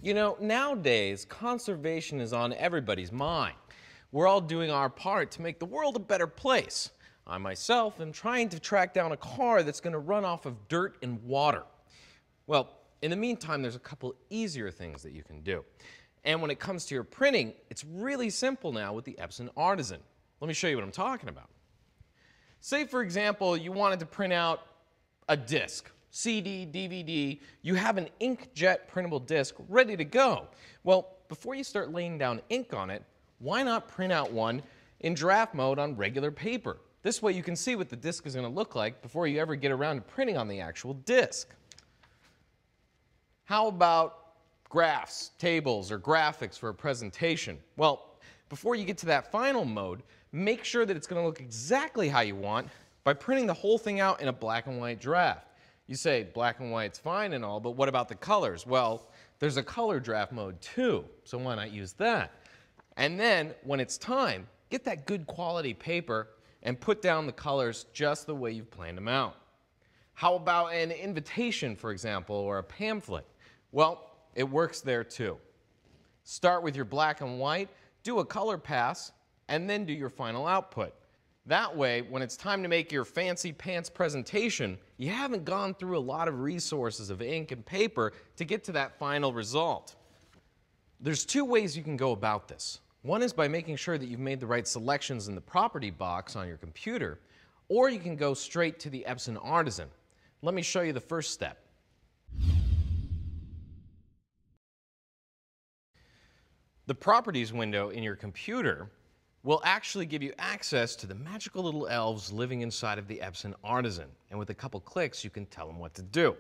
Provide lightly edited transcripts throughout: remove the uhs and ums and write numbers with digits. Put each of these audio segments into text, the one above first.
You know, nowadays, conservation is on everybody's mind. We're all doing our part to make the world a better place. I myself am trying to track down a car that's going to run off of dirt and water. Well, in the meantime, there's a couple easier things that you can do. And when it comes to your printing, it's really simple now with the Epson Artisan. Let me show you what I'm talking about. Say, for example, you wanted to print out a disc, CD, DVD, you have an inkjet printable disc ready to go. Well, before you start laying down ink on it, why not print out one in draft mode on regular paper? This way you can see what the disc is going to look like before you ever get around to printing on the actual disc. How about graphs, tables, or graphics for a presentation? Well, before you get to that final mode, make sure that it's going to look exactly how you want by printing the whole thing out in a black and white draft. You say black and white's fine and all, but what about the colors? Well, there's a color draft mode too, so why not use that? And then, when it's time, get that good quality paper and put down the colors just the way you've planned them out. How about an invitation, for example, or a pamphlet? Well, it works there too. Start with your black and white, do a color pass, and then do your final output. That way, when it's time to make your fancy pants presentation, you haven't gone through a lot of resources of ink and paper to get to that final result. There's two ways you can go about this. One is by making sure that you've made the right selections in the property box on your computer, or you can go straight to the Epson Artisan. Let me show you the first step. The Properties window in your computer will actually give you access to the magical little elves living inside of the Epson Artisan. And with a couple clicks, you can tell them what to do.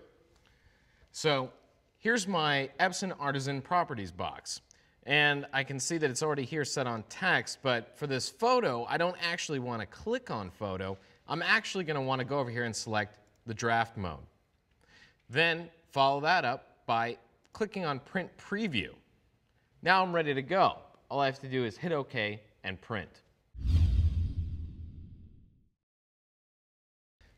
So here's my Epson Artisan Properties box. And I can see that it's already here set on text, but for this photo, I don't actually want to click on photo. I'm actually going to want to go over here and select the draft mode. Then follow that up by clicking on Print Preview. Now I'm ready to go. All I have to do is hit OK and print.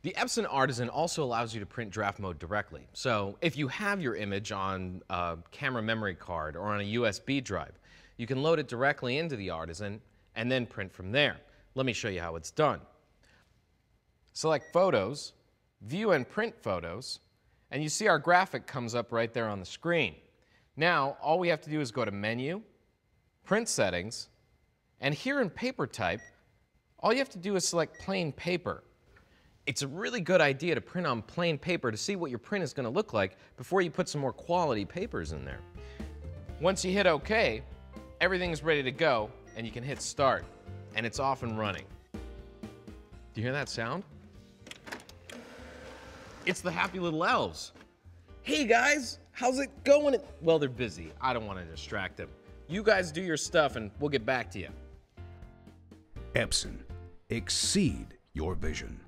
The Epson Artisan also allows you to print draft mode directly. So if you have your image on a camera memory card or on a USB drive, you can load it directly into the Artisan and then print from there. Let me show you how it's done. Select Photos, View and Print Photos, and you see our graphic comes up right there on the screen. Now, all we have to do is go to Menu, Print Settings, and here in Paper Type, all you have to do is select Plain Paper. It's a really good idea to print on plain paper to see what your print is going to look like before you put some more quality papers in there. Once you hit OK, everything's ready to go, and you can hit Start, and it's off and running. Do you hear that sound? It's the happy little elves. Hey guys, how's it going? Well, they're busy. I don't want to distract them. You guys do your stuff, and we'll get back to you. Epson. Exceed your vision.